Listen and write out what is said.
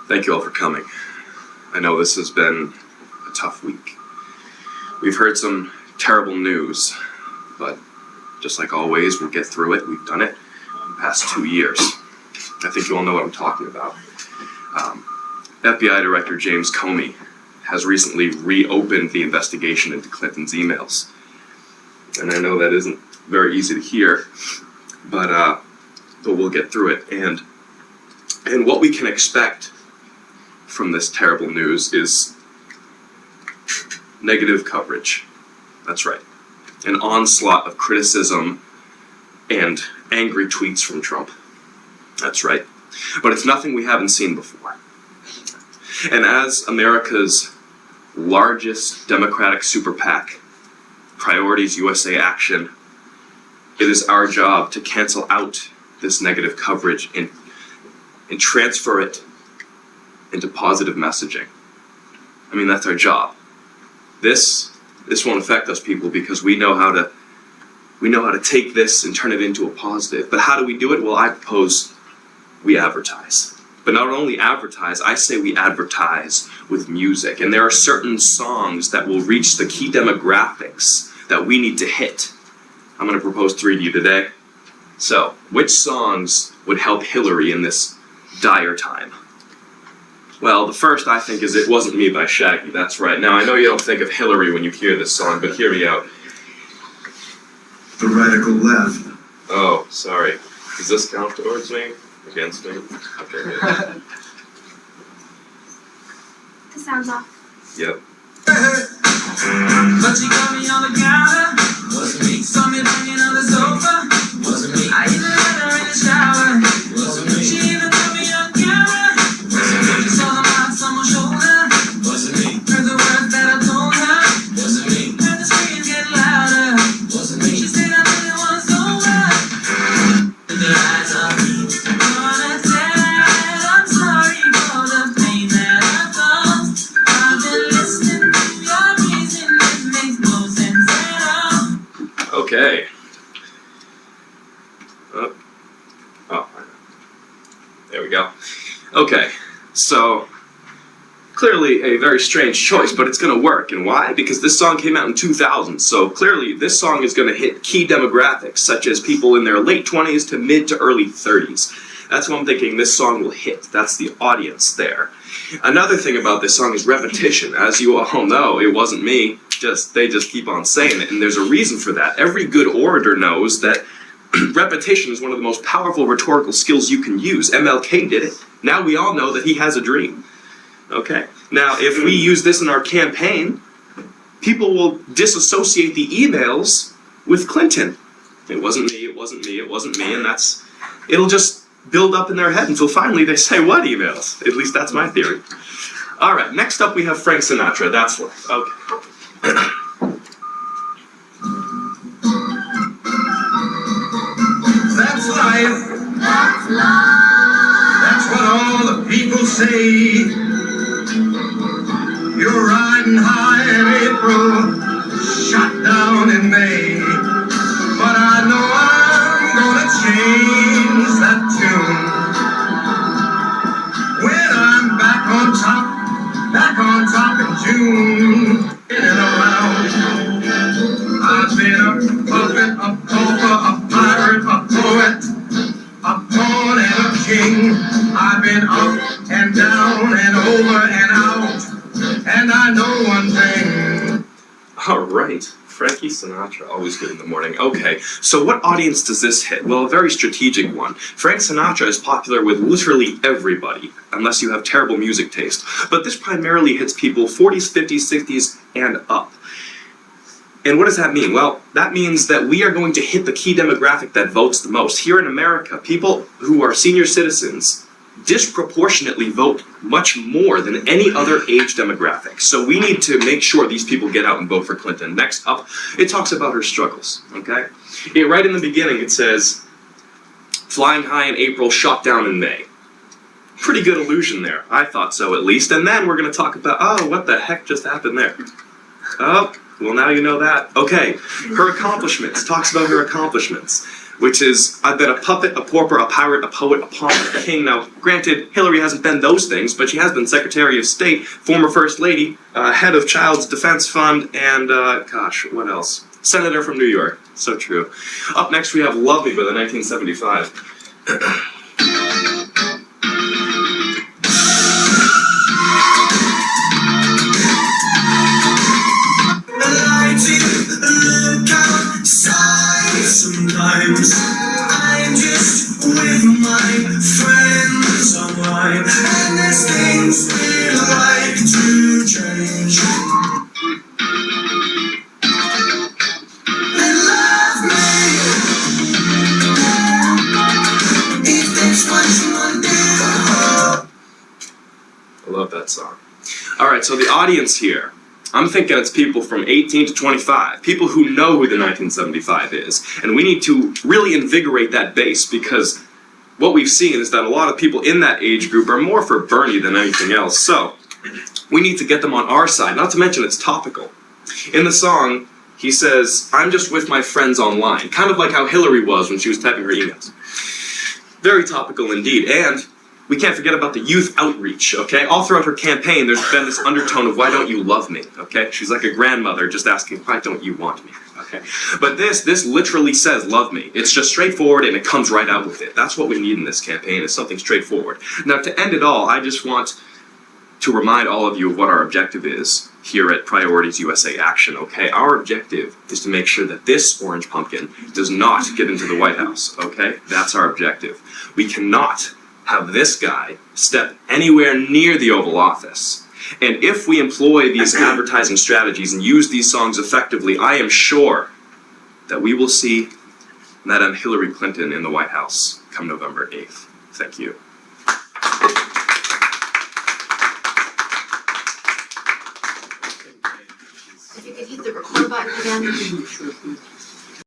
Thank you all for coming. I know this has been a tough week. We've heard some terrible news, but just like always, we'll get through it. We've done it in the past 2 years. I think you all know what I'm talking about. FBI Director James Comey has recently reopened the investigation into Clinton's emails. And I know that isn't very easy to hear, but we'll get through it. And what we can expect from this terrible news is negative coverage. That's right. An onslaught of criticism and angry tweets from Trump. That's right. But it's nothing we haven't seen before. And as America's largest Democratic SuperPAC, Priorities USA Action, it is our job to cancel out this negative coverage and transfer it into positive messaging. I mean, that's our job. This won't affect us, people, because we know how to take this and turn it into a positive. But how do we do it? Well, I propose we advertise. But not only advertise, I say we advertise with music. And there are certain songs that will reach the key demographics that we need to hit. I'm going to propose 3 to you today. So, which songs would help Hillary in this dire time? Well, the first, I think, is It Wasn't Me by Shaggy. That's right. Now, I know you don't think of Hillary when you hear this song, but hear me out. The radical left. Oh, sorry. Does this count towards me? Against me? Okay, good. The sound's off. Yep. But she got me on the counter. Wasn't me. Saw me banging on the sofa. Wasn't me. I even let her in the shower. Wasn't me. She even put me on camera. Wasn't me. Saw the marks on my shoulder. Wasn't me. Heard the words that I told her. Wasn't me. Heard the screams get louder. Wasn't me. She said I really was over. The eyes of me. Gonna tell, I'm sorry for the pain that I caused. I've been listening to your reason. It makes no sense at all. Okay. Oh, there we go. Okay, so clearly a very strange choice, but it's going to work. And why? Because this song came out in 2000, so clearly this song is going to hit key demographics, such as people in their late 20s to mid to early 30s. That's what I'm thinking this song will hit. That's the audience there. Another thing about this song is repetition. As you all know, it wasn't me. They just keep on saying it, and there's a reason for that. Every good orator knows that repetition is one of the most powerful rhetorical skills you can use. MLK did it. Now we all know that he has a dream. Okay. Now, if we use this in our campaign, people will disassociate the emails with Clinton. It wasn't me, it wasn't me, it wasn't me, and it'll just build up in their head until finally they say, what emails? At least that's my theory. All right, next up we have Frank Sinatra. That's life. Okay. That's life. That's love. That's what all the people say. You're riding high in April, shot down in May. But I know I'm gonna change that tune. When I'm back on top in June. In and around. I've been a puppet, a pauper, a pirate, a poet, a pawn and a king. I've been up and down and over and out, and I know one thing. All right. Frankie Sinatra, always good in the morning. Okay, so what audience does this hit? Well, a very strategic one. Frank Sinatra is popular with literally everybody, unless you have terrible music taste. But this primarily hits people 40s, 50s, 60s, and up. And what does that mean? Well, that means that we are going to hit the key demographic that votes the most. Here in America, people who are senior citizens disproportionately vote much more than any other age demographic. So we need to make sure these people get out and vote for Clinton. Next up, it talks about her struggles, okay? Right in the beginning it says, flying high in April, shot down in May. Pretty good illusion there. I thought so at least. And then we're going to talk about, oh, what the heck just happened there? Oh, well now you know that. Okay, her accomplishments. Talks about her accomplishments. which is, I've been a puppet, a pauper, a pirate, a poet, a pawn, a king. Now, granted, Hillary hasn't been those things, but she has been Secretary of State, former First Lady, head of Child's Defense Fund, and, gosh, what else? Senator from New York. So true. Up next, we have Love Me by the 1975. Sometimes I'm just with my friends online, and there's things we like to change. They love me if that's what you want to do. I love that song. Alright, so the audience here, I'm thinking it's people from 18 to 25, people who know who the 1975 is, and we need to really invigorate that base, because what we've seen is that a lot of people in that age group are more for Bernie than anything else, so we need to get them on our side, not to mention it's topical. In the song, he says, I'm just with my friends online, kind of like how Hillary was when she was typing her emails. Very topical indeed, and we can't forget about the youth outreach, okay? All throughout her campaign, there's been this undertone of, why don't you love me, okay? She's like a grandmother just asking, why don't you want me, okay? But this literally says, love me. It's just straightforward, and it comes right out with it. That's what we need in this campaign, is something straightforward. Now, to end it all, I just want to remind all of you of what our objective is here at Priorities USA Action, okay? Our objective is to make sure that this orange pumpkin does not get into the White House, okay? That's our objective. We cannot have this guy step anywhere near the Oval Office. And if we employ these advertising strategies and use these songs effectively, I am sure that we will see Madame Hillary Clinton in the White House come November 8th. Thank you. If you could hit the record button again.